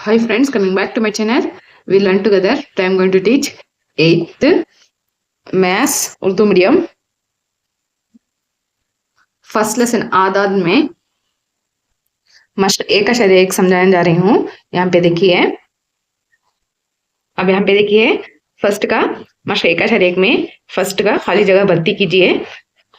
Hi friends, coming back to my channel. We learn together. Today I am going to teach 8th Maths Urdu medium. First lesson आदाद में must एक अशर एक समझाने जा रही हूँ। यहाँ पे देखिए, अब यहाँ पे देखिए फर्स्ट का मस्ट एक अशर एक में फर्स्ट का खाली जगह भर्ती कीजिए।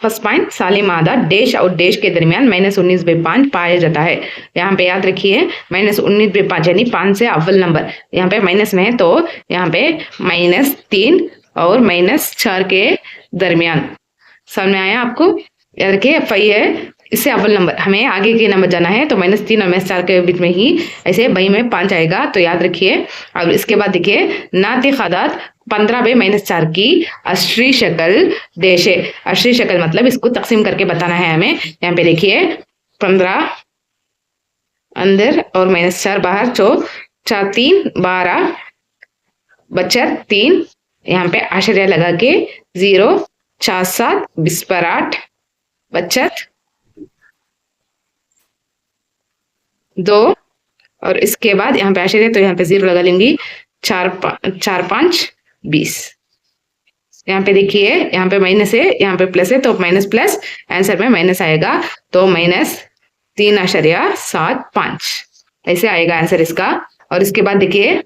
फर्स्ट पॉइंट, सालिम आदाद डैश और डैश के दरमियान -19/5 पाया जाता है। यहाँ पे याद रखिए -19/5 यानी 5 से अव्वल नंबर। यहाँ पे माइनस में है तो यहाँ पे -3 और -4 के दरमियान। समझ में आया आपको? याद रखिए 5 है, इससे अव्वल नंबर, हमें आगे के नंबर जाना है तो -3 और -4 के बीच में ही ऐसे बई में 5 आएगा, तो याद रखिए। अब इसके बाद देखिए नातिक आदाद 15/-4 की अशरी शक्ल डैश है। अशरी शक्ल मतलब इसको तकसीम करके बताना है हमें। यहाँ पे देखिए 15 अंदर और -4 बाहर, 4 3 12 बचत 3, यहाँ पे आशरिया लगा के 0 4 7 20 पर 8 बचत 2 और इसके बाद यहाँ पे आशरिया तो यहाँ पे 0 लगा लेंगी, 4 5 20। यहाँ पे देखिए यहाँ पे माइनस है, यहाँ पे प्लस है, तो माइनस प्लस आंसर में माइनस आएगा, तो -3.75 ऐसे आएगा आंसर इसका। और इसके बाद देखिए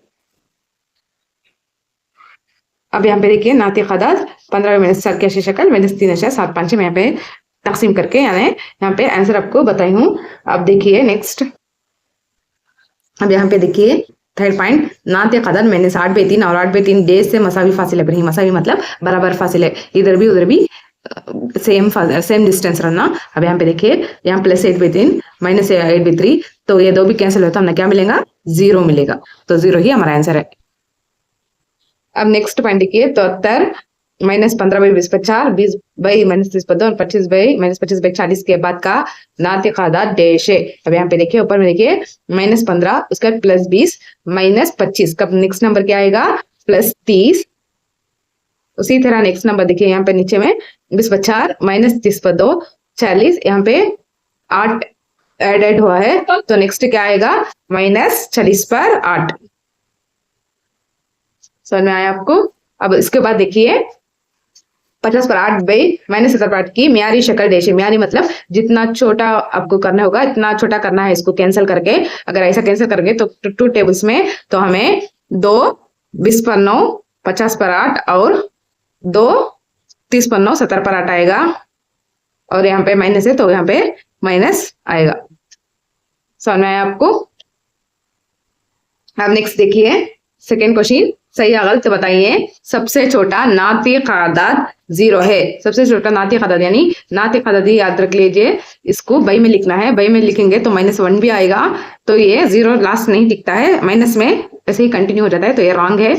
अब यहाँ पे देखिए नातिक आदाद 15/-4 की अशरी शक्ल -3.75 में यहाँ पे तकसीम करके यानी यहाँ पे आंसर आपको बताई हूँ। अब देखिए नेक्स्ट, अब यहाँ पे देखिए थर्ड पॉइंट, नातिक आदाद -8/3 और 8/3 डैश से मसावी फासिले पर ही। मसावी मतलब बराबर फासिले, इधर भी उधर भी सेम डिस्टेंस रहना। अब यहाँ पे देखिए यहाँ +8/3 -8/3, तो ये दो भी कैंसिल होता है, हमें क्या मिलेगा? 0 मिलेगा, तो 0 ही हमारा आंसर है। अब नेक्स्ट पॉइंट देखिए 73 -15/20/4 20/-30/2 और 25/-25/40 के बाद का नातिक आदाद डैश है। अब यहाँ पे देखिए ऊपर में देखिए -15 उसका +20 -25 का नेक्स्ट नंबर क्या आएगा? +30। उसी तरह नेक्स्ट नंबर देखिए यहाँ पे नीचे में 20/4 -30/2 40, यहाँ पे 8 एडेड हुआ है, तो नेक्स्ट क्या आएगा? -40/8। समझ में आया आपको? अब इसके बाद देखिए 50/8/-70/8 की म्यारी शक्ल डैश है। म्यारी मतलब जितना छोटा आपको करना होगा इतना छोटा करना है इसको कैंसिल करके। अगर ऐसा कैंसिल करेंगे तो 2 टेबल्स में तो हमें 2 20/9 50/8 और 2 30/9 70/8 आएगा, और यहाँ पे माइनस है तो यहाँ पे माइनस आएगा। समझ में आया आपको? अब नेक्स्ट देखिए सेकेंड क्वेश्चन, सही या गलत बताइए। सबसे छोटा नातिक आदाद 0 है। सबसे छोटा नातिक आदाद यानी नातिक आदाद याद रख लीजिए, इसको बई में लिखना है। बई में लिखेंगे तो -1 भी आएगा, तो ये 0 लास्ट नहीं दिखता है, माइनस में ऐसे ही कंटिन्यू हो जाता है, तो ये रॉन्ग है।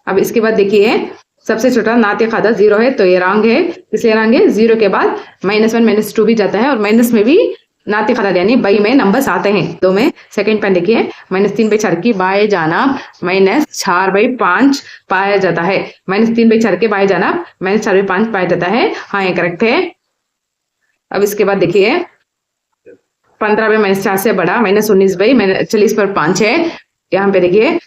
अब इसके बाद देखिए सबसे छोटा नातिक आदाद 0 है, तो ये रॉन्ग है। इसलिए रॉन्ग है, 0 के बाद -1 -2 भी जाता है, और माइनस में भी नातिक आदाद यानी बई में नंबर्स आते हैं। तो में सेकंड पॉइंट देखिए -3/4 की बाएं जाना -4/5 पाया जाता है। -3/4 के बाएं जाना -4/5 पाया जाता है। हाँ ये करेक्ट है। अब इसके बाद देखिए 15/-4 से बड़ा -19/40/5 है। यहाँ पे देखिए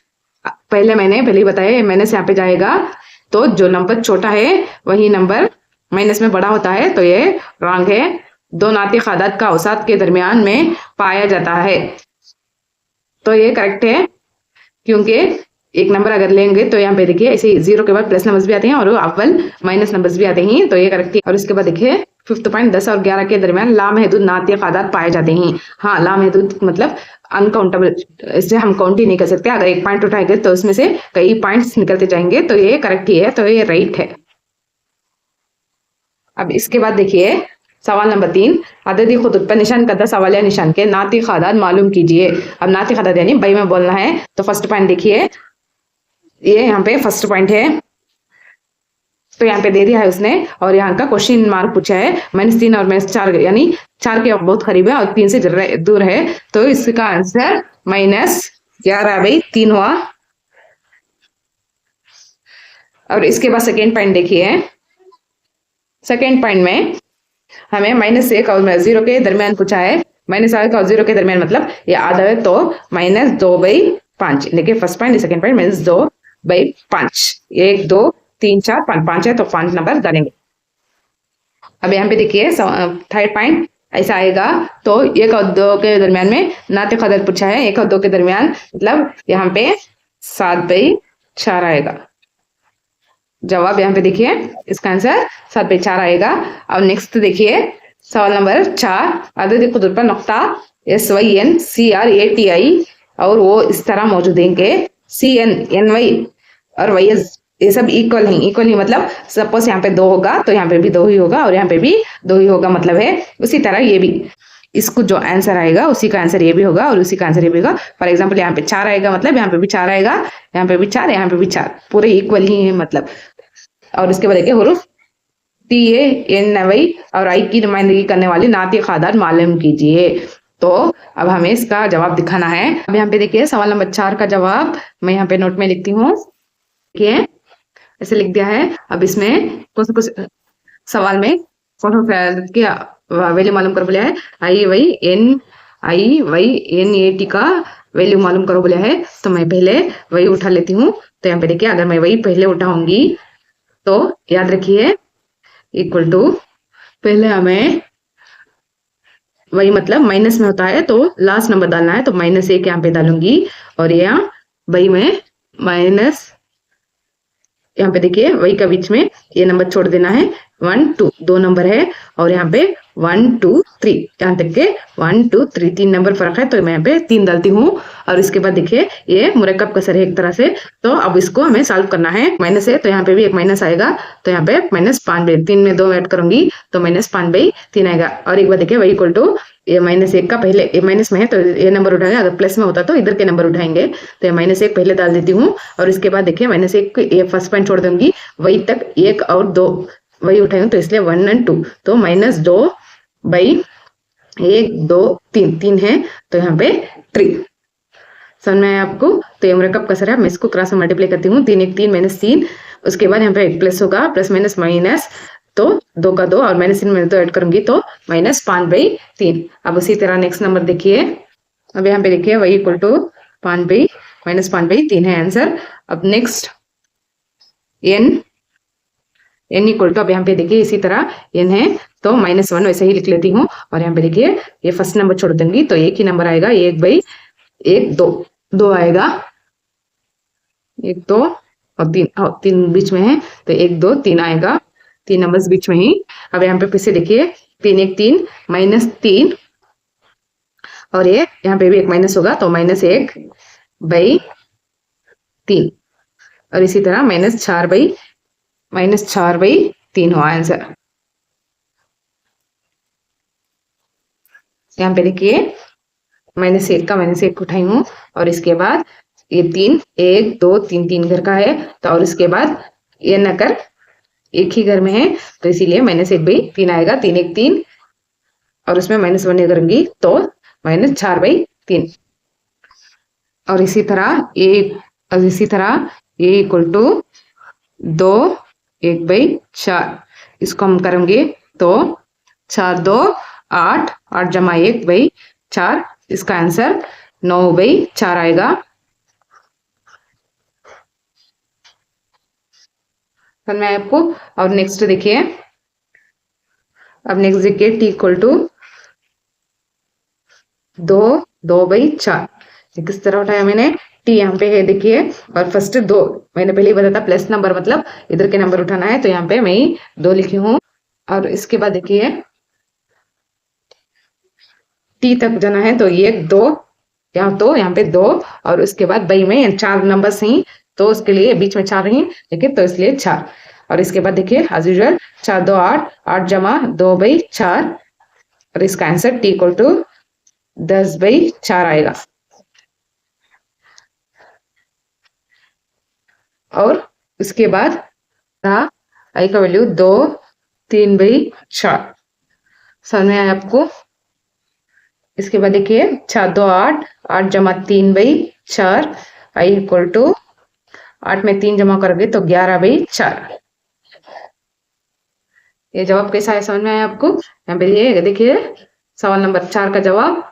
पहले ही बताया माइनस यहाँ पे जाएगा, तो जो नंबर छोटा है वही नंबर माइनस में बड़ा होता है, तो ये रॉन्ग है। 2 नातिक आदाद का औसत के दरमियान में पाया जाता है, तो ये करेक्ट है, क्योंकि एक नंबर अगर लेंगे तो यहाँ पे देखिए ऐसे 0 के बाद प्लस नंबर्स भी आते हैं और अव्वल माइनस नंबर्स भी आते हैं, तो ये करेक्ट है। और इसके बाद देखिए फिफ्थ पॉइंट, 10 और 11 के दरमियान लामहदूद नातिक आदाद पाए जाते हैं। हाँ लामहदूद मतलब अनकाउंटेबल, इससे हम काउंट ही नहीं कर सकते। अगर एक पॉइंट उठाएंगे तो उसमें से कई पॉइंट्स निकलते जाएंगे, तो ये करेक्ट ही है, तो ये राइट है। अब इसके बाद देखिए सवाल नंबर 3, अददी खुतूत पर निशान करदा सवाल या निशान के नातिक आदाद मालूम कीजिए। अब नातिक आदाद यानी बई में बोलना है, तो फर्स्ट पॉइंट देखिए ये यहाँ पे फर्स्ट पॉइंट है, तो यहाँ पे दे दिया है उसने, और यहाँ का क्वेश्चन मार्क पूछा है -3 और -4 यानी 4 के बहुत करीब है और 3 से दूर है, तो इसका आंसर -11/3 हुआ। और इसके बाद सेकेंड पॉइंट देखिए, सेकेंड पॉइंट में हमें -1 और 0 के दरमियान पूछा है, -8 और 0 के दरमियान मतलब ये आधा है, तो -2/5। देखिए फर्स्ट पॉइंट, सेकंड पॉइंट, -2/5। 1 2 3 4 5, 5 है तो 5 नंबर डालेंगे। अब यहाँ पे देखिए थर्ड पॉइंट ऐसा आएगा, तो 1 और 2 के दरमियान में नाते कदर पूछा है। 1 और 2 के दरमियान मतलब यहाँ पे 7/4 आएगा। जवाब यहाँ पे देखिए, इसका आंसर 7/4 आएगा। अब नेक्स्ट देखिए सवाल नंबर 4, अदद कुदरत पर नुक्ता SYNCRATI और वो इस तरह मौजूद हैं कि CNNY और YS ये सब इक्वल हैं। इक्वल ही मतलब सपोज यहाँ पे 2 होगा तो यहाँ पे भी 2 ही होगा और यहाँ पे भी 2 ही होगा, मतलब है उसी तरह ये भी, इसको जो आंसर आएगा उसी का आंसर ये भी होगा और उसी का आंसर ये भी होगा। फॉर एग्जाम्पल यहाँ पे 4 आएगा मतलब यहाँ पे भी 4 आएगा, यहाँ पे भी 4, यहाँ पे भी 4, पूरे इक्वल ही है मतलब। और उसके बाद देखिए हुरूफ TANY और आई की नुमाइंदगी करने वाली नातिक आदाद मालूम कीजिए। तो अब हमें इसका जवाब दिखाना है। अब यहाँ पे देखिए सवाल नंबर 4 का जवाब मैं यहाँ पे नोट में लिखती हूँ। देखिए ऐसे लिख दिया है। अब इसमें कुछ सवाल में की वैल्यू मालूम करो बोला है। IYNAT का वैल्यू मालूम करो बोला है, तो मैं पहले वही उठा लेती हूँ। तो यहाँ पे देखिए अगर मैं वही पहले उठाऊंगी तो याद रखिए इक्वल टू, पहले हमें वही मतलब माइनस में होता है तो लास्ट नंबर डालना है, तो -1 यहाँ पे डालूंगी और यहाँ वही में माइनस, यहाँ पे देखिए वही का बीच में ये नंबर छोड़ देना है। 1 2 2 नंबर है और यहाँ पे 1 2 3, यहाँ तक के 1 2 3 3 नंबर फर्क है, तो मैं यहाँ पे 3 डालती हूँ। और इसके बाद देखिए ये मुरक्कब कसर है एक तरह से, तो अब इसको हमें सॉल्व करना है। माइनस है तो यहाँ पे भी एक माइनस आएगा, तो यहाँ पे -5/3 3 में 2 ऐड करूंगी तो -5/3 आएगा। और एक बार देखिए वही इक्वल टू ये -1 का पहले, ये माइनस में है तो ये नंबर उठाएंगे, अगर प्लस में होता तो इधर के नंबर उठाएंगे। तो ये -1 पहले डाल देती हूँ और इसके बाद देखिए -1 ये फर्स्ट पॉइंट छोड़ दूंगी, वही तक 1 और 2 वही उठाएंगे, तो इसलिए 1 और 2, तो -2/1 2 3 3 है, तो यहाँ पे 3 समझ में आया आपको। तो ये मुरक्कब कसर है, मैं इसको क्रॉस में मल्टीप्लाई करती हूँ। 3 1 3 -3, उसके बाद यहाँ पे एक प्लस होगा, प्लस माइनस माइनस, तो 2 का 2 और -3 में 2 ऐड करूंगी तो -5/3। अब उसी तरह नेक्स्ट नंबर देखिए, अब यहाँ पे देखिए वही इक्वल टू -5/3 है आंसर। अब नेक्स्ट n इक्वल टू, अब यहाँ पे देखिए इसी तरह n है तो -1 वैसे ही लिख लेती हूँ और यहाँ पे देखिए ये फर्स्ट नंबर छोड़ दूंगी तो एक ही नंबर आएगा, 1/1 2 आएगा, 1 2 और 3 बीच में है तो 1 2 3 आएगा, 3 नंबर्स बीच में ही। अब यहाँ पे फिर से देखिए 3 1 3 -3 और ये यहाँ पे भी एक माइनस होगा तो -1/3 और इसी तरह -4/3 हुआ आंसर। यहाँ पे देखिए -1 का -1 उठाई हूँ और इसके बाद ये 3 1 2 3 3 घर का है, तो और इसके बाद ये नकर एक ही घर में है तो इसीलिए -1/3 आएगा। 3 1 3 और उसमें -1 करूंगी तो -4/3 और इसी तरह ये इक्वल टू 2 1/4, इसको हम करेंगे तो 4 2 8 8 जमा 1/4, इसका आंसर 9/4 आएगा। समझ में आया आपको। और नेक्स्ट देखिए, अब नेक्स्ट देखिए t इक्वल टू 2/4, किस तरह उठाया मैंने, t यहाँ पे है देखिए और फर्स्ट 2 मैंने पहले ही बताया था प्लस नंबर मतलब इधर के नंबर उठाना है, तो यहाँ पे मैं 2 लिखी हूँ और इसके बाद देखिए t तक जाना है तो 1 2 यहाँ पे 2 और उसके बाद बई में 4 नंबर ही, तो उसके लिए बीच में 4 ही देखिए तो इसलिए 4 और इसके बाद देखिए एज यूजुअल 4 2 8 8 जमा 2/4 और इसका आंसर t इक्वल टू 10/4 आएगा। और उसके बाद आई का वैल्यू 2 3/4, समझ में आया आपको। इसके बाद देखिए 4 2 8 8 जमा 3/4 आई इक्वल टू 8 में 3 जमा करोगे तो 11/4। ये जवाब कैसा है समझ में आया आपको। यहाँ पे ये देखिए सवाल नंबर 4 का जवाब।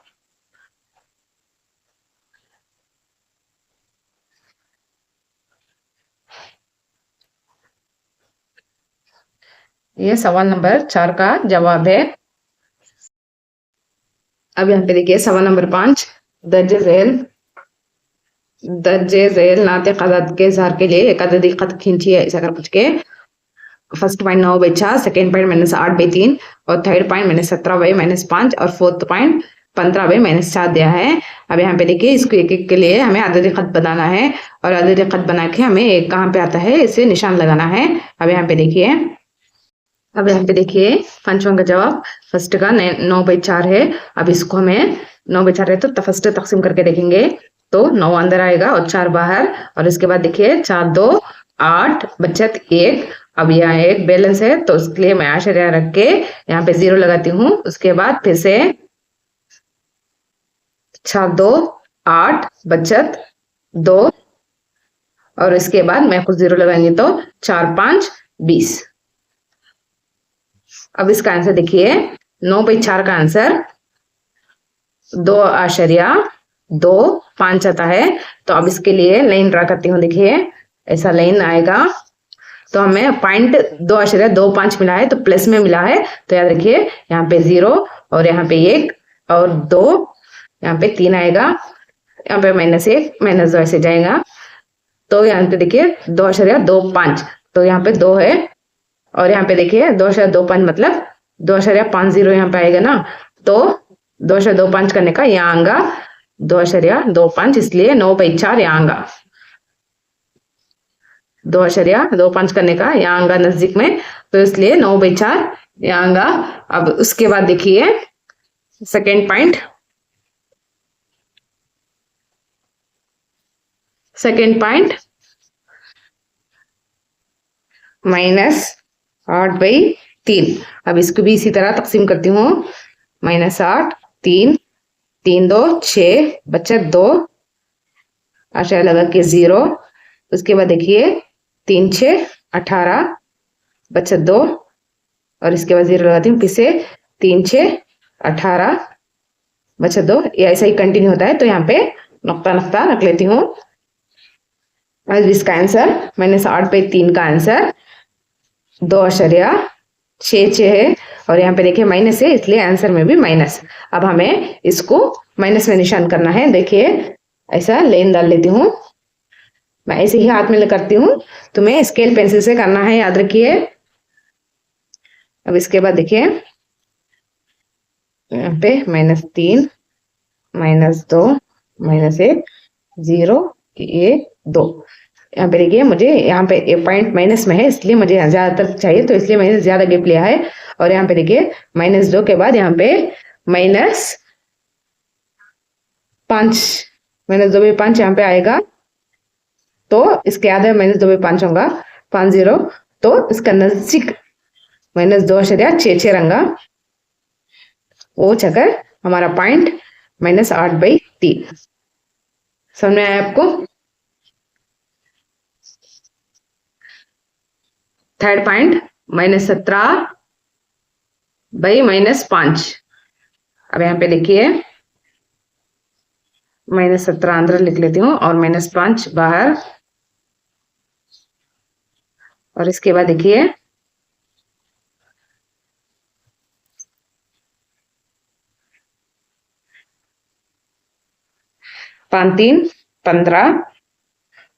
ये सवाल नंबर 4 का जवाब है। अब यहाँ पे देखिए सवाल नंबर 5, दर्जे झेल नाते कदद के इजहार के लिए एक अददी खत खींचिए ऐसा कर पूछ के फर्स्ट पॉइंट 9/4, सेकेंड पॉइंट -8/3 और थर्ड पॉइंट -17/-5 और फोर्थ पॉइंट 15/-4 दिया है। अब यहाँ पे देखिए इसको एक एक के लिए हमें अददी खत बनाना है और अददी खत बना के हमें एक कहाँ पे आता है इसे निशान लगाना है। अब यहाँ पे देखिए पंचों का जवाब फर्स्ट का 9/4 है। अब इसको हमें 9/4 है तो फर्स्ट तकसीम करके देखेंगे तो 9 अंदर आएगा और 4 बाहर और इसके बाद देखिए 4 2 8 बचत 1। अब यहाँ एक बैलेंस है तो उसके लिए मैं आशर्य रख के यहाँ पे 0 लगाती हूँ। उसके बाद फिर से 4 2 8 बचत 2 और इसके बाद मैं कुछ 0 लगाएंगे तो 4 5 20। अब इसका आंसर देखिए 9/4 का आंसर 2.25 आता है। तो अब इसके लिए लाइन ड्रा करती हूँ। देखिए ऐसा लाइन आएगा तो हमें पॉइंट 2.25 मिला है तो प्लस में मिला है तो याद रखिए यहाँ पे 0 और यहाँ पे 1 और 2, यहाँ पे 3 आएगा, यहाँ पे -1 -2 ऐसे जाएगा तो यहाँ पे देखिए 2.25 तो यहाँ पे 2 है और यहाँ पे देखिए 2.25 मतलब 2.50 यहाँ पे आएगा ना तो 2.25 करने का यहाँ आएगा 2.25 इसलिए 9/4 यहाँ आएगा। 2.25 करने का यहाँ आएगा नजदीक में तो इसलिए 9/4 यहाँ आएगा। अब उसके बाद देखिए सेकेंड पॉइंट -8/3। अब इसको भी इसी तरह तकसीम करती हूँ। -8 3 3 2 6 बचत 2 आशा लगा के 0। उसके बाद देखिए 3 6 18 बचत 2 और इसके बाद 0 लगाती हूँ। फिर से 3 6 18 बचत 2। ये ऐसा ही कंटिन्यू होता है तो यहाँ पे नुक्ता रख लेती हूँ। इसका आंसर -8/3 का आंसर 2.66 है और यहाँ पे देखिए माइनस है इसलिए आंसर में भी माइनस। अब हमें इसको माइनस में निशान करना है। देखिए ऐसा लेन डाल लेती हूँ, मैं ऐसे ही हाथ में करती हूँ, तुम्हें स्केल पेंसिल से करना है याद रखिए। अब इसके बाद देखिए यहाँ पे -3 -2 -1 0 1 2। यहाँ पे देखिए मुझे यहाँ पे एक पॉइंट माइनस में है इसलिए मुझे ज्यादातर चाहिए तो इसलिए मैंने ज्यादा गैप लिया है। और यहाँ पे देखिए -2 के बाद यहाँ पे -5 -2/5 यहाँ पे आएगा तो इसके आधे -2/5 होगा 5 0 तो इसका नजदीक -2.66 रंगा वो चक्कर हमारा पॉइंट -8/3। समझ में आया आपको? Third point -17/-5। अब यहाँ पे देखिए -17 अंदर लिख लेती हूँ और -5 बाहर और इसके बाद देखिए पाँच 3 15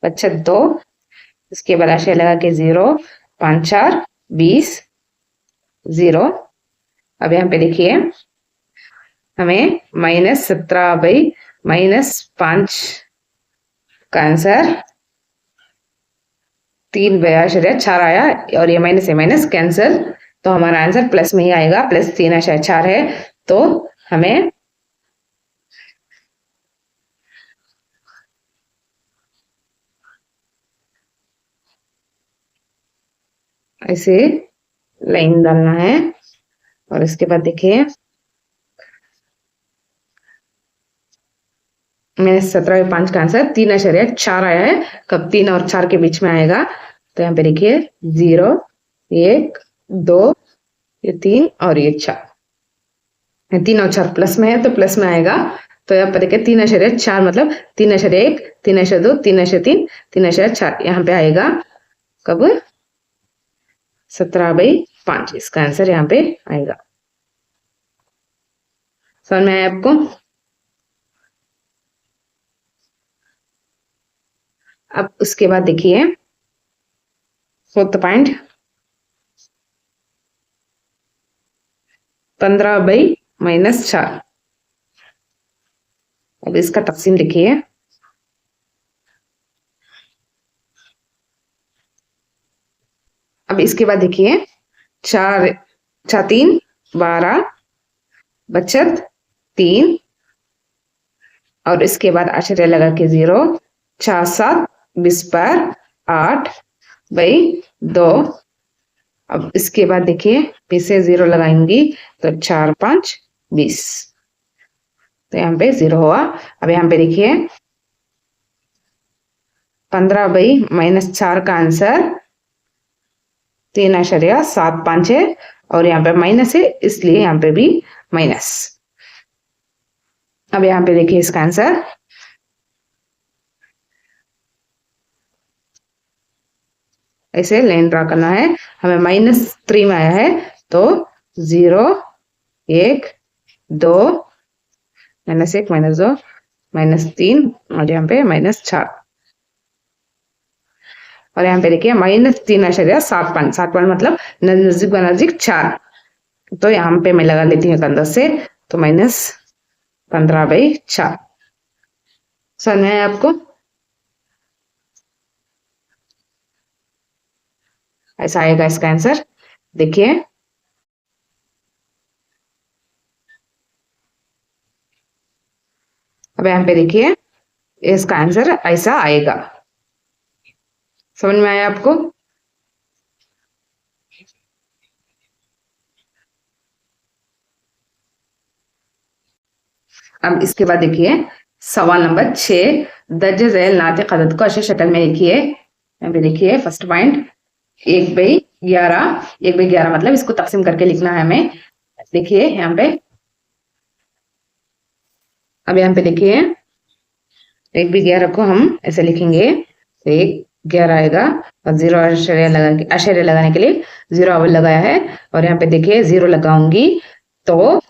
बचत 2 इसके बाद आशय लगा के 0 5 4 20 0। अब यहाँ पे देखिए हमें -17/-5 का आंसर 3/4 आया और ये माइनस है माइनस कैंसिल तो हमारा आंसर प्लस में ही आएगा +3/4 है। तो हमें ऐसे लाइन डालना है और इसके बाद देखिए -17/5 का आंसर 3/4 आया है। कब 3 और 4 के बीच में आएगा तो यहाँ पे देखिए 0 1 2 ये 3 और ये 4 तीन और चार प्लस में है तो प्लस में आएगा। तो यहाँ पर देखिए 3.4 मतलब 3.1, 3.2, 3.3, 3.4 यहाँ पे आएगा कब 17/5 इसका आंसर यहाँ पे आएगा। समझ में आया आपको? अब उसके बाद देखिए 4th पॉइंट 15/-4। अब इसका तकसीम लिखिए। अब इसके बाद देखिए 4 4 3 12 बचत 3 और इसके बाद आश्चर्य लगा के 0, 4 7 20 पर 8/2। अब इसके बाद देखिए पीछे 0 लगाएंगी तो 4 5 20, तो यहाँ पे 0 हुआ। अब यहाँ पे देखिए 15/-4 का आंसर 3.75 है और यहाँ पे माइनस है इसलिए यहाँ पे भी माइनस। अब यहाँ पे देखिए इसका आंसर ऐसे लाइन ड्रा करना है। हमें -3 में आया है तो 0 1 2 -1 -2 -3 और यहाँ पे -4 और यहाँ पे देखिए -3.75 7 मतलब नजदीक नजदीक 4। तो यहाँ पे मैं लगा लेती हूँ कंधा से तो -15/4। समझ में आया आपको? ऐसा आएगा इसका आंसर। देखिए अब यहाँ पे देखिए इसका आंसर ऐसा आएगा। समझ में आया आपको? अब इसके बाद देखिए सवाल नंबर 6 दर्ज झैल नातिक अदद को अच्छी शक्ल में लिखिए। यहाँ पे देखिए फर्स्ट पॉइंट 1/11 1/11 मतलब इसको तकसीम करके लिखना है हमें। देखिए यहाँ पे अब यहाँ पे देखिए 1/11 को हम ऐसे लिखेंगे 1/11 आएगा और 0 आश्चर्य लगाने के लिए 0 अवल लगाया है और यहाँ पे देखिए 0 लगाऊंगी तो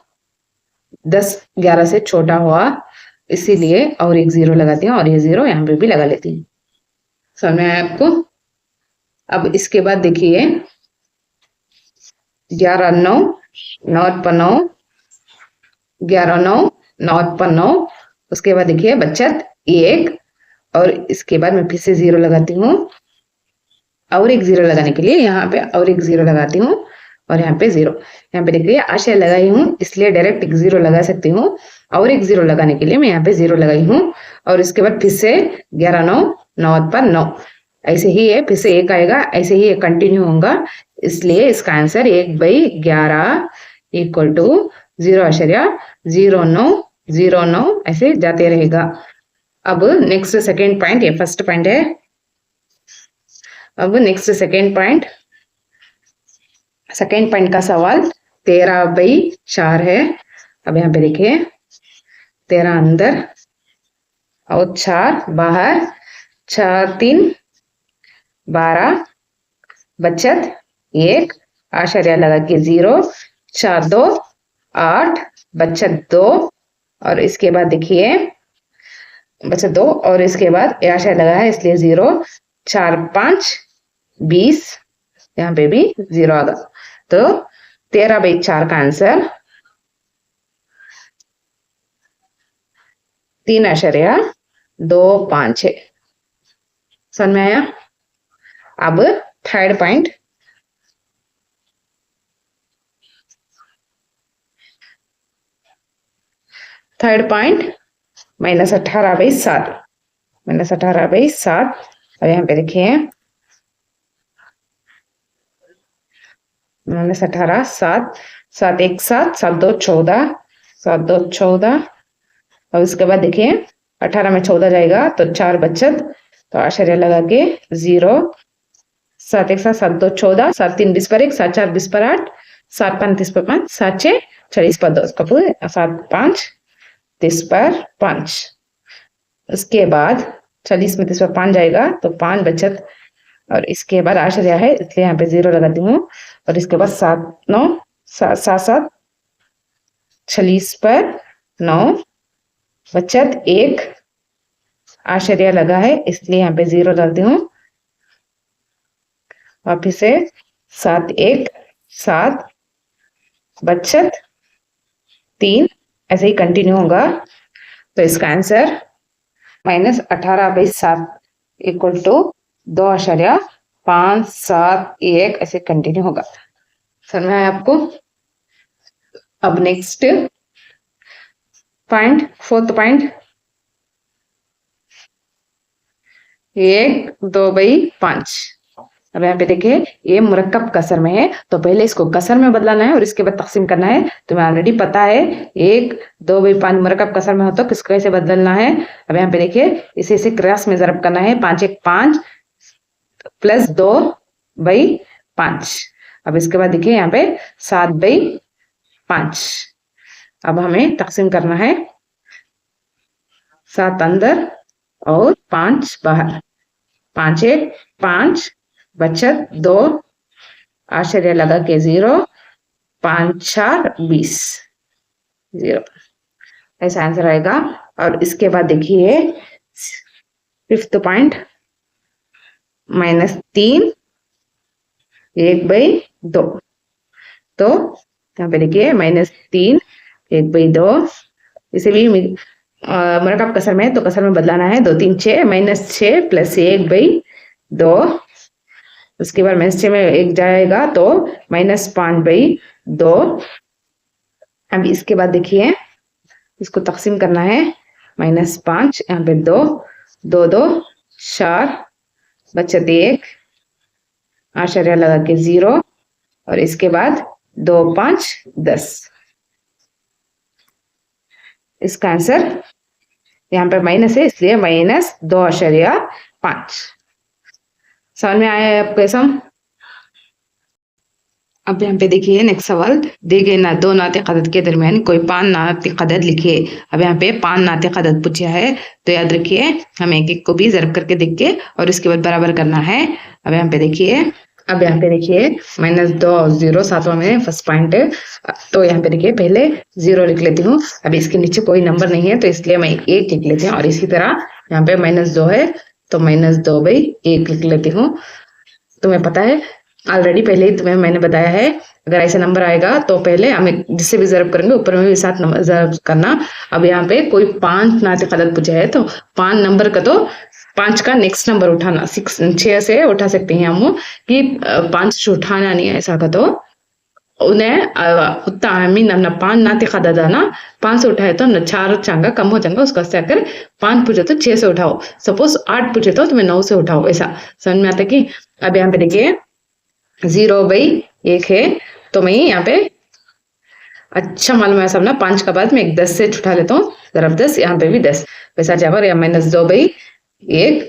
10 11 से छोटा हुआ इसीलिए और एक 0 लगाती हूँ और ये 0 यहाँ पे भी लगा लेती हूँ। समझ में आया आपको? अब इसके बाद देखिए 11 9 9 पर 9 11 9 9 पर 9 उसके बाद देखिए बचत 1 और इसके बाद मैं फिर से 0 लगाती हूँ और एक 0 लगाने के लिए यहाँ पे और एक 0 लगाती हूँ और यहाँ पे 0। यहाँ पे देखिए आशय लगाई हूँ इसलिए डायरेक्ट एक 0 लगा सकती हूँ और एक 0 लगाने के लिए मैं यहाँ पे 0 लगाई हूँ और इसके बाद फिर से 11 9 9 पर 9 ऐसे ही है फिर से 1 आएगा ऐसे ही कंटिन्यू होगा इसलिए इसका आंसर 1/11 इक्वल टू 0.0909 ऐसे जाते रहेगा। अब नेक्स्ट सेकेंड पॉइंट, ये फर्स्ट पॉइंट है। अब नेक्स्ट सेकेंड पॉइंट का सवाल 13/4 है। अब यहाँ पे देखिए 13 अंदर और 4 बाहर, 4 3 12 बचत 1 आश्चर्य लगा के 0, 4 2 8 बचत 2 और इसके बाद देखिए बचत 2 और इसके बाद आश्चर्य लगा है इसलिए 0, 4 5 20 यहाँ पे भी 0 आ गया। तो 13/4 का आंसर 3.25 है। समझ में आया? अब थर्ड पॉइंट, -18/7 अब यहाँ पे देखिए -18 7 7 1 7 7 2 14 7 2 14 और उसके बाद देखिए 18 में 14 जाएगा तो 4 बचत तो आश्चर्य लगा के 0, 7 1 7 7 2 14 7 3 20 पर 1 7 4 20 पर 8 7 5 30 पर 5 7 6 40 पर 2 कब 7 5 30 पर 5। उसके बाद 40 में 30 पर 5 जाएगा तो 5 बचत, और इसके बाद आश्चर्य है इसलिए यहाँ पे 0 लगाती हूँ। और इसके बाद 7 9 7 7 40 पर 9 बचत 1 आश्चर्य लगा है इसलिए यहाँ पे 0 डालती हूँ। वापिस से 7 1 7 बचत 3, ऐसे ही कंटिन्यू होगा। तो इसका आंसर -18/7 इक्वल टू 2.571 ऐसे कंटिन्यू होगा। समझ में आया आपको? अब नेक्स्ट पॉइंट, 4th पॉइंट, 1 2/5। अब यहाँ पे देखिए ये मुरक्कब कसर में है तो पहले इसको कसर में बदलाना है और इसके बाद तकसीम करना है। तो मैं ऑलरेडी पता है 1 2/5 मुरक्कब कसर में हो तो किसको कैसे बदलना है। अब यहाँ पे देखिए इसे क्रॉस में ज़रब करना है। 5 1 5 प्लस 2/5। अब इसके बाद देखिए यहाँ पे 7/5। अब हमें तकसीम करना है, 7 अंदर और 5 बाहर। 5 1 5 बचत 2 आश्चर्य लगा के 0 5 4 20 0 ऐसा आंसर आएगा। और इसके बाद देखिए 5th पॉइंट, -3 1/2। तो यहाँ पे देखिए -3 1/2, इसे भी मुरक्कब कसर में तो कसर में बदलाना है। 2 3 6 -6 प्लस 1/2। उसके बाद -6 में 1 जाएगा तो -5/2। अब इसके बाद देखिए इसको तकसीम करना है। -5 यहाँ पे 2 2 2 4 बचत 1 आश्चर्य लगा के 0 और इसके बाद 2 5 10। इसका आंसर यहाँ पे माइनस है इसलिए -2.5। समझ में आया है आपको सम? अब यहाँ पे देखिए नेक्स्ट सवाल, दी गए ना 2 नातिक अदद के दरमियान कोई 5 नातिक अदद लिखिए। अब यहाँ पे 5 नातिक अदद पूछा है तो याद रखिए हमें एक एक को भी ज़रब करके देख के और इसके बाद बराबर करना है। अब यहाँ पे देखिए -2 और 0 सातवां में फर्स्ट पॉइंट है। तो यहाँ पे देखिए पहले 0 लिख लेती हूँ। अब इसके नीचे कोई नंबर नहीं है तो इसलिए मैं 1 लिख लेती हूँ। और इसी तरह यहाँ पे -2 है तो -2/1 लिख लेती हूँ। तुम्हें पता है ऑलरेडी पहले ही मैंने बताया है, अगर ऐसा नंबर आएगा तो पहले हमें जिससे भी ज़रब करेंगे ऊपर में भी 7 नंबर ज़रब करना। अब यहाँ पे कोई 5 नातिक अदद पूछा है तो 5 नंबर का तो 5 का नेक्स्ट नंबर उठाना 6 से उठा सकते हैं हम कि 5 से उठाना नहीं है ऐसा का तो उन्हें उतना मीन अपना 5 नातिक अदद है ना 5 से उठाए तो 4 चांगा कम हो जाएगा उसका से अगर 5 पूछे तो 6 से उठाओ। सपोज 8 पूछे तो तुम्हें 9 से उठाओ। ऐसा समझ में आता कि अब यहाँ पे देखिए 0/1 है तो मैं यहाँ पे अच्छा मालूम है सब ना 5 का बाद में एक 10 से उठा लेता हूँ ज़रब 10, यहाँ पे भी 10 वैसा जाकर या -2/1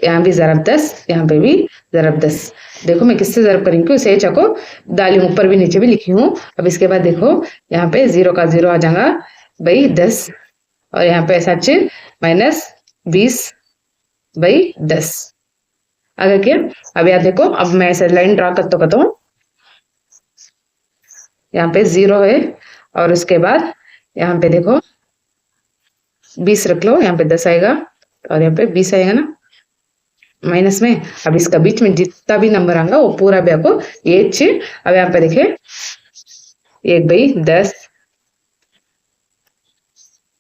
यहाँ भी ज़रब 10 यहाँ पे भी ज़रब 10। देखो मैं किससे ज़रब करेंगी उसे चाको डाली ऊपर भी नीचे भी लिखी हूँ। अब इसके बाद देखो यहाँ पे 0 का 0 आ जाएगा भाई 10 और यहाँ पे सच -20/10 अगर क्या। अब याद देखो अब मैं ऐसे लाइन ड्रा करता हूँ। यहाँ पे 0 है और उसके बाद यहाँ पे देखो 20 रख लो, यहाँ पे 10 आएगा और यहाँ पे 20 आएगा ना माइनस में। अब इसका बीच में जितना भी नंबर आएगा वो पूरा भी आपको ये चीज। अब यहाँ पे देखिए 1/10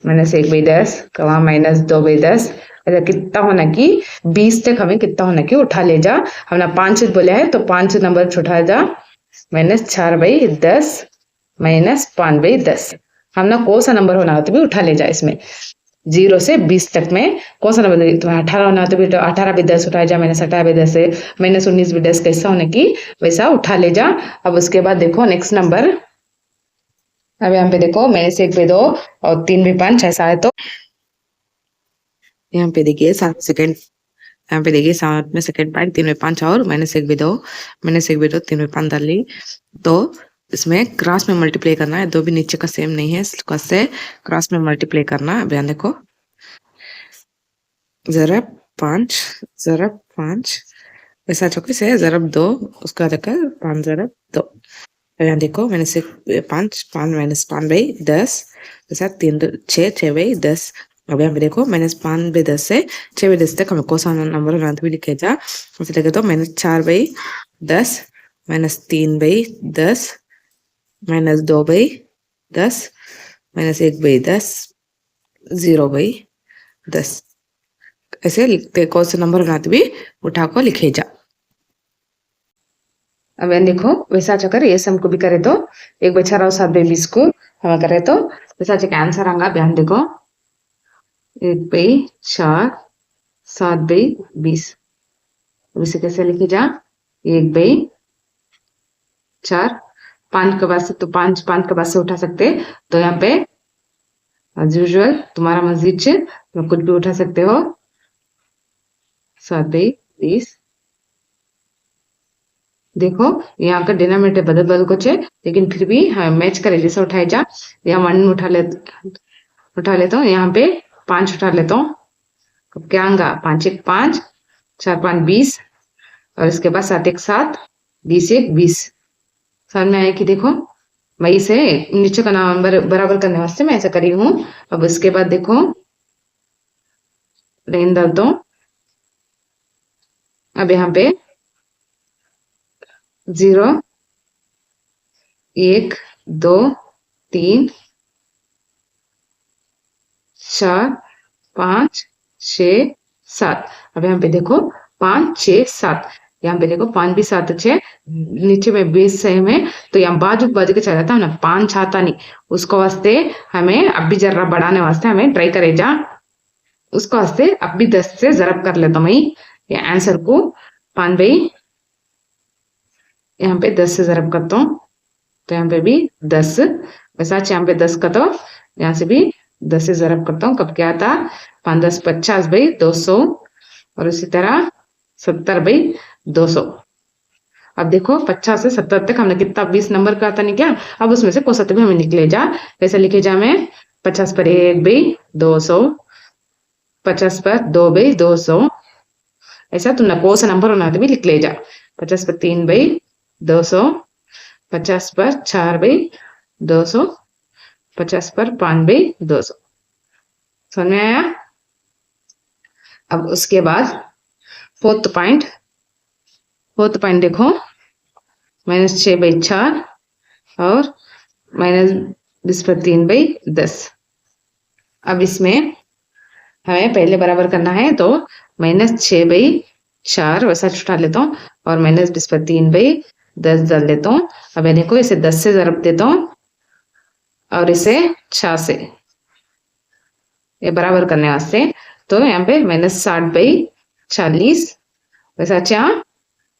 -1/10 कमा -2/10 ऐसा कितना होना कि 20 तक हमें कितना होना कि उठा ले जा। हमने 5 बोले हैं तो 5 नंबर उठा जा -4/10 -5/10 हमने कौन सा नंबर होना तो भी उठा ले जा। इसमें 0 से 20 तक में कौन सा नंबर तुम्हें 18 होना तो भी 18/10 उठाया जा -18/10 से -19/10 कैसा होने की वैसा उठा ले जा। अब उसके बाद देखो नेक्स्ट नंबर। अब यहाँ पे देखो -1/2 और 3/5 ऐसा है तो यहाँ पे देखिए 7 सेकेंड, यहाँ पे देखिए 7 में सेकेंड पॉइंट 3/5 और -1/2 -1/2 3/5 डाली तो इसमें क्रॉस में मल्टीप्लाई करना है, दो भी नीचे का सेम नहीं है, इसको से क्रॉस में मल्टीप्लाई करना है। ध्यान देखो, ज़रब 5 ज़रब 5 वैसा चौके से ज़रब 2, उसका देकर 5 ज़रब 2। ध्यान देखो, मैंने से 5 5 माइनस 5 बाई 10 वैसा 3 6 6 बाई 10। अब यहाँ पे देखो माइनस 5 बाई 10 से 6 बाई 10 तक हमें कौन सा नंबर बनाना भी लिखे जा, उसे लिखे तो minus 4 by 10 minus 3 by 10 minus 2 by 10 minus 1 by 10 0 by 10। ऐसे लिखते कौन सा नंबर बनाते भी उठा को लिखे जा। अब यहाँ देखो वैसा चक्कर ये सम को भी करे तो 1 बाई 4 और 7 बाई 20 को हम करे तो वैसा चक्कर आंसर आएगा। ध्यान देखो 1 बाई 4 7 बाई 20, इसे कैसे लिखे जा, 1 बाई 4 5 के बाद से तो 5 के बाद से उठा सकते, तो यहाँ पे एज यूजुअल तुम्हारा मस्जिद से तुम कुछ भी उठा सकते हो, 7 बाई 20। देखो यहाँ का डिनोमिनेटर बदल बदल कुछ है, लेकिन फिर भी हमें मैच करे जैसे उठाए जा। यहाँ 1 उठा लेता हूँ, यहाँ पे 5 उठा लेता हूँ, अब क्या आएगा 5 1 5 4 5 20 और इसके बाद 7 1 7 20 1 20। समझ में आया कि देखो मैं इसे नीचे का नंबर बराबर करने वास्ते मैं ऐसा करी हूँ। अब उसके बाद देखो लाइन डाल दो, अब यहाँ पे 0 1 2 3 4 5 6 7। अब यहाँ पे देखो 5 6 7, यहाँ पे देखो 5 भी 7 6 नीचे में 20 सेम है, तो यहाँ बाजू बाजू के चला जाता है ना, 5 आता नहीं, उसको वास्ते हमें अब भी जरा बढ़ाने वास्ते हमें ट्राई करे जा, उसको वास्ते अब भी 10 से जरब कर लेता हूँ मैं ये आंसर को। 5 बाई यहाँ पे 10 से जरब करता हूँ, तो यहाँ पे भी 10 वैसा यहाँ पे 10 का, तो यहाँ से भी 10 से जरब करता हूँ, कब क्या आता 5 10 50 बाई 200 और इसी तरह 70 बाई 200। अब देखो 50 से 70 तक हमने कितना 20 नंबर का था नहीं क्या, अब उसमें से कोसत भी हमें निकले जा, कैसे लिखे जा, मैं 50 पर 1 बाई 200 50 पर 2 बाई 200, ऐसा तुमने कौन सा नंबर बनाते भी लिख ले जा, 50 पर 3 बाई 200 50 पर 4 बाई 200 50 पर 5 बाई 200। समझ में आया। अब उसके बाद फोर्थ पॉइंट देखो माइनस 6 बाई 4 और माइनस 20 पर 3 बाई 10। अब इसमें हमें पहले बराबर करना है, तो माइनस 6 बाई 4 वैसा छुटा लेता हूँ और माइनस 20 पर 3 बाई 10 डाल देता हूँ। अब यानी को इसे 10 से जरब देता हूँ और इसे 6 से ये बराबर करने वास्ते, तो यहाँ पे माइनस 60 बाई 40 वैसा 4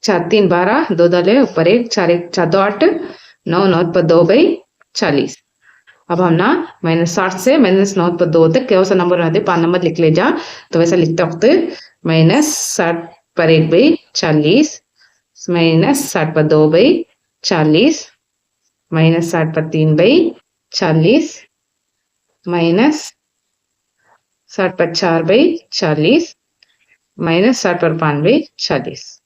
4 3 12 2 डाले ऊपर 1 4 1 4 2 8 9 9 पर 2 बाई 40। अब हम ना माइनस 60 से माइनस 9 पर 2 तक क्या सा नंबर बनाते 5 नंबर लिख ले जा, तो वैसा लिखते वक्त माइनस 60 पर 1 बाई 40 माइनस 60 पर 2 बाई 40 माइनस 60 पर 3 बाई 40 माइनस 60 पर 4 बाई 40 माइनस 60 पर 5 बाई 40।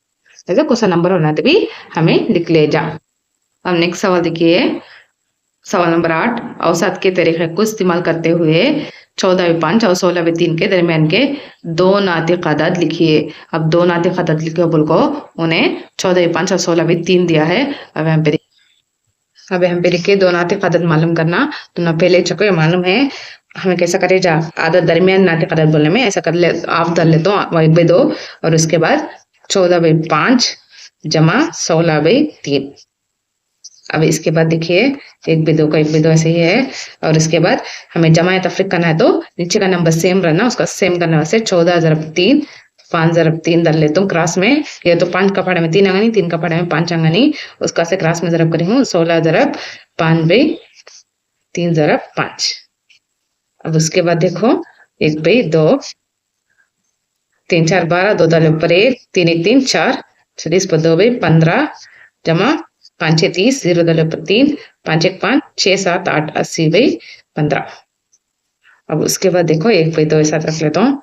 ऐसा कौन सा नंबर बनाते भी हमें लिख ले जा। अब नेक्स्ट सवाल देखिए, सवाल नंबर 8, औसत के तरीके को इस्तेमाल करते हुए 14/5 और 16/3 के दरमियान के दो नातिक अदद लिखिए। अब दो नातिक अदद लिखे बोल को उन्हें 14/5 और 16/3 दिया है। अब हम पे लिखे दो नातिक अदद मालूम करना, तो ना पहले चको मालूम है हमें कैसा करे जा, आदत दरमियान नातिक अदद बोलने में ऐसा कर ले, आप डाल लेते हो 1/2 और उसके बाद 14/5 जमा 16/3। अब इसके बाद देखिए 1/2 का 1/2 ऐसे ही है, और इसके बाद हमें जमा या तफरीक करना है, तो नीचे का नंबर सेम रहना, उसका सेम करने वास्ते 14 ज़रब 3 5 ज़रब 3 डाल लेता हूँ क्रॉस में, ये तो 5 का पढ़े में 3 अंगनी 3 का पढ़े में 5 अंगनी, उसका से क्रॉस में ज़रब करी हूँ 16 ज़रब 5/3 ज़रब 5। अब उसके बाद देखो 1/2 3 4 12 2 डाले ऊपर 1 3 1 3 4 40 पर 2/15 जमा पाँच छः 30, 0 दल 3, 5 1 5, 6 7 8, 80/15। अब उसके बाद देखो 1/2 एक साथ रख लेता हूँ।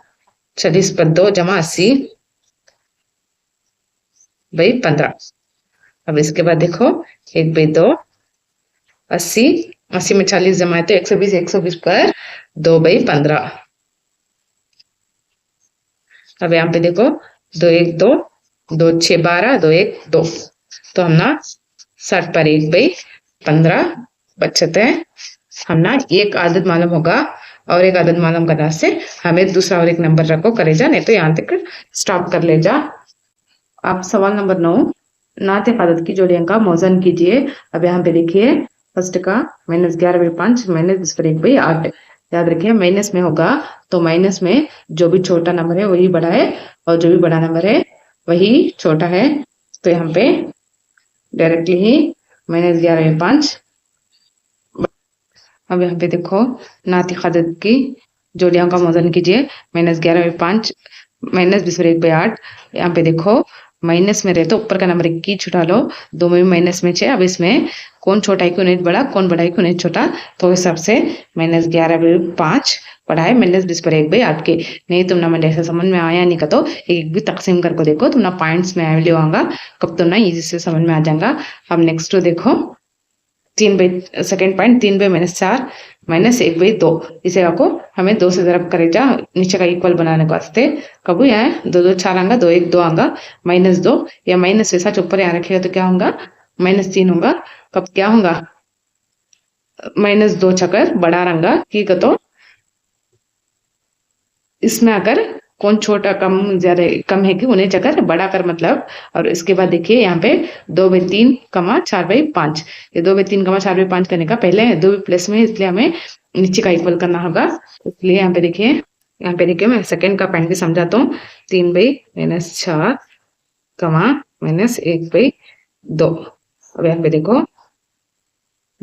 40/2 जमा 80/15। अब इसके बाद देखो 1/2 80, 80 में 40 जमा है तो 120, 120 पर 2/15। अब यहाँ पे देखो 2 1 2, 2 6 12, 2 1 2, तो हम ना 60 पर 1/15 बचते हैं। हम ना एक आदत मालूम होगा और एक आदत मालूम करने से हमें दूसरा और एक नंबर रखो करे जा, नहीं तो यहाँ तक स्टॉप कर ले जा। आप सवाल नंबर 9 नाते आदत की जोड़ियों का मौजन कीजिए। अब यहाँ पे देखिए फर्स्ट का -11/5 -1/8। याद रखिए माइनस में होगा तो माइनस में जो भी छोटा नंबर है वही बड़ा है और जो भी बड़ा नंबर है वही छोटा है। तो यहाँ पे डायरेक्टली ही -11/5। अब यहाँ पे देखो नाती आदत की जोड़ियों का मौजन कीजिए। -11/5 -20/8। यहाँ पे देखो माइनस में रहे तो ऊपर का नंबर 1 छुटा लो, दो में माइनस में 6। अब इसमें कौन छोटा है क्यों नहीं बड़ा, कौन बड़ा है क्यों नहीं छोटा, तो इस हिसाब से -11/5 बड़ा है -20/8 के। नहीं तुम ना मैंने ऐसा समझ में आया नहीं का तो एक भी तकसीम करके देखो तुम ना पॉइंट्स में वैल्यू आऊंगा कब तुम ना इजी से समझ में आ जाएगा। अब नेक्स्ट देखो 3 सेकेंड पॉइंट 3/-4 -1/2। इसे आपको हमें 2 से ज़रब करे जा नीचे का इक्वल बनाने को वास्ते। कब यहाँ 2 2 4 आएगा, 2 1 2 आएगा, -2 या माइनस वैसा ऊपर यहाँ रखेगा तो क्या होगा -3 होगा। कब क्या होगा -2 चक्कर बड़ा रंगा ठीक है। तो इसमें अगर कौन छोटा कम ज्यादा कम है कि उन्हें चक्कर बड़ा कर मतलब। और इसके बाद देखिए यहाँ पे 2/3, 4/5। ये 2/3, 4/5 करने का पहले 2 प्लस में इसलिए हमें नीचे का इक्वल करना होगा। इसलिए यहाँ पे देखिए मैं सेकंड का पॉइंट भी समझाता हूँ। 3/-4 -1/2। अब यहाँ पे देखो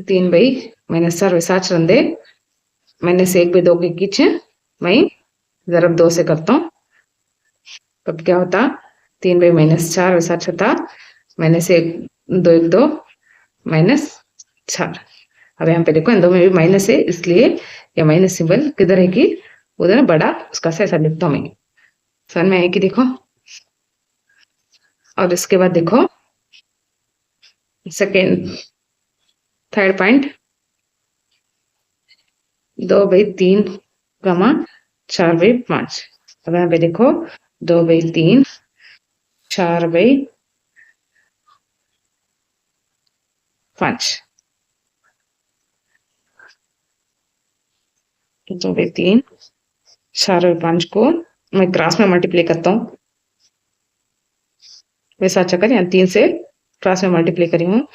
3/-4 विसाच रंदे -1/2 के किच मैं ज़रब 2 से करता हूँ। तब क्या होता 3/-4 विसाच होता -1 2 1 2 -4। अब यहाँ पे देखो इन दो में भी माइनस है इसलिए ये माइनस सिंबल किधर है कि उधर बड़ा उसका से ऐसा लिखता हूँ मैं। समझ में आए कि देखो। और इसके बाद देखो थर्ड पॉइंट 2/3, 4/5। अब यहाँ पे देखो 2/3, 4/5। 2/3, 4/5 को मैं क्रॉस में मल्टीप्लाई करता हूँ। वैसा अच्छा कर यहाँ 3 से क्रॉस में मल्टीप्लाई करी हूँ।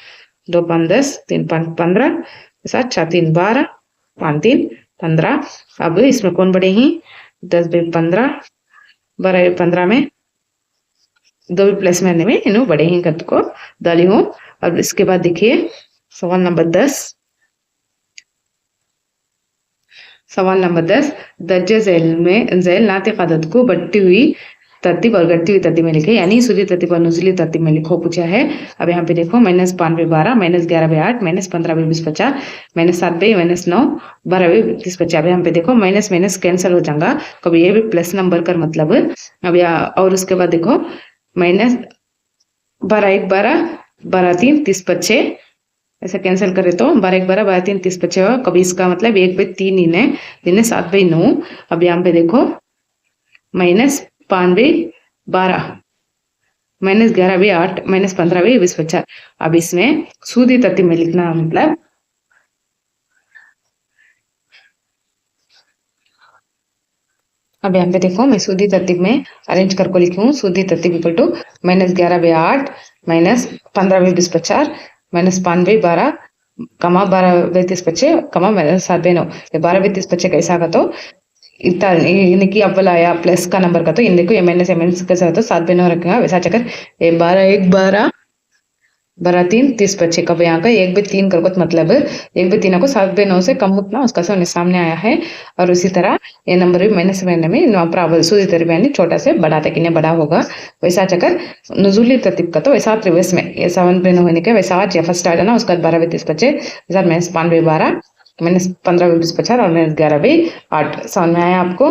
2 5 10, 3 5 15, 4 3 12, 5 3 15। अब इसमें कौन बड़े ही 10/15, 12/15 में 2 प्लस में इन्हों बड़े ही कद को डाली हूँ। अब इसके बाद देखिए सवाल नंबर 10। सवाल नंबर 10 दर्जे झैल नाते आदत को बढ़ती हुई तरतीब और घटती हुई तरतीब में लिखे, यानी सूर्य तरतीब और नुजली तरतीब में लिखो पूछा है। अब यहाँ पे देखो -5/12, -11/8, -15/20/50, -7/-9, 12/30/50। अब यहाँ पे देखो माइनस माइनस कैंसिल हो जाएगा कभी ये भी प्लस नंबर कर मतलब। अब यहाँ और उसके बाद देखो -12 1 12, 12 3 30/5 ऐसे कैंसिल करे तो 12 1 12, 12 3 30/5 होगा। कभी इसका मतलब 1/3 इन्हें 7/9। अब यहाँ पे देखो -5/12, -11/8, -15/20/50। अब इसमें सूदी तरतीब में लिखना मतलब अब यहाँ पे देखो मैं सूदी तरतीब में अरेंज करके लिखी हूँ। सूदी तरतीब इक्वल टू -11/8, -15/20/50, -5/12, -12/30/5, -7/9। 12/30/5 कैसा आगा तो इतना इनकी अव्वल आया प्लस का नंबर का तो इनको एम एन एस कैसा तो 7/9 रखेगा। वैसा चक्कर 12 1 12, 12 3 30 कब यहाँ का 1/3 कर मतलब 1/3 को 7/9 से कम उतना उसका सामने आया है। और उसी तरह ये नंबर भी माइनस में प्रावल सूदी तरह छोटा से बड़ा तक इन्हें बड़ा होगा। वैसा चक्कर नुजूली तरतीब का तो वैसा रिवर्स में ये 7/9 होने के वैसा आज फर्स्ट आ जाना उसका 12 30 25 वैसा माइनस 5 12 माइनस 15 20 50 और माइनस 11 8 समझ में आया आपको।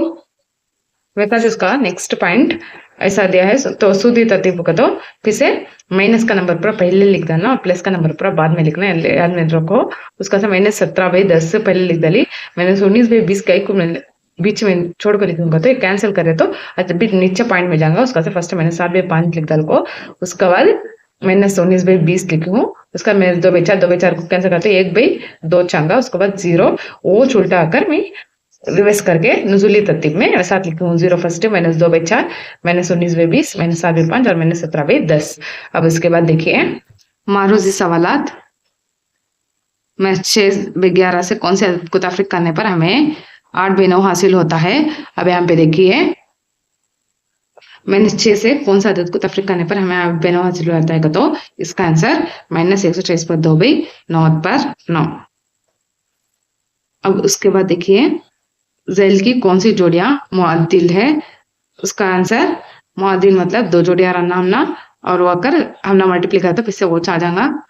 वैसा उसका नेक्स्ट पॉइंट ऐसा दिया है तो सूदी तरतीब का तो फिर से माइनस का नंबर पूरा पहले लिख देना और प्लस का नंबर पूरा बाद में लिखना है याद में रखो। उसका से माइनस 17/10 से पहले लिख डाली माइनस 19/20 का एक बीच में छोड़ कर लिखूंगा तो कैंसिल करे तो बीच नीचे पॉइंट में जाऊंगा उसका से फर्स्ट माइनस 7/5 लिख डाल को उसके बाद माइनस 19/20 लिखूँ उसका माइनस 2/4 को कैंसिल करते 1/2 चांगा उसके बाद 0 वो उल्टा आकर मैं रिवर्स करके नुजूली तरतीब में वैसा लिखूँ 0 फर्स्ट माइनस 2/4 माइनस 19/20 माइनस 7/5 और माइनस 17/10। अब उसके बाद देखिए मारूजी सवालात में 6/11 से कौन से अदद को तफरीक करने पर हमें 8/9 हासिल होता है। अब यहाँ पे देखिए माइनस 6 से कौन सा अदद को तफरीक करने पर हमें 8/9 हासिल होता है तो इसका आंसर माइनस 128/2/9 अब उसके बाद देखिए ज़ैल की कौन सी जोड़ियां मुअद्दिल है। उसका आंसर मुअद्दिल मतलब 2 जोड़ियां रखना हमना और वो अगर हमने मल्टीप्लाई करा तो फिर से वो आ जाएगा।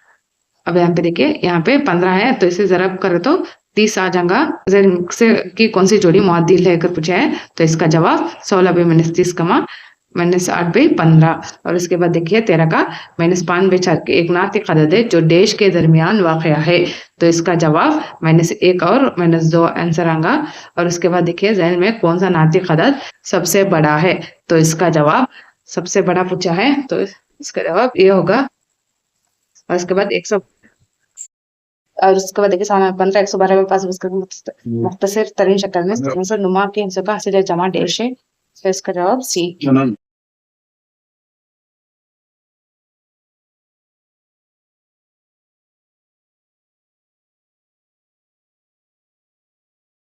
अब यहाँ पे देखिए यहाँ पे 15 है तो इसे ज़रब करे तो 30 आ जाएगा। ज़ैल से की कौन सी जोड़ी मुअद्दिल है अगर पूछा है तो इसका जवाब 16/-30 कमा -8/15 और उसके बाद देखिए 13 का -5/4 के एक नातिक अदद है जो देश के दरमियान वाक़या है तो इसका जवाब -1 और -2 आंसर आएगा। और उसके बाद देखिए ज़ैल में कौन सा नातिक अदद सबसे बड़ा है तो इसका जवाब सबसे बड़ा पूछा है तो इसका जवाब ये होगा। और उसके बाद 100 और उसके बाद देखिए सामने 15 112 में पास उसका मुख्तसर तरीन शक्ल में नुमा के हिस्सों का हासिल जमा देश है तो इसका जवाब सी।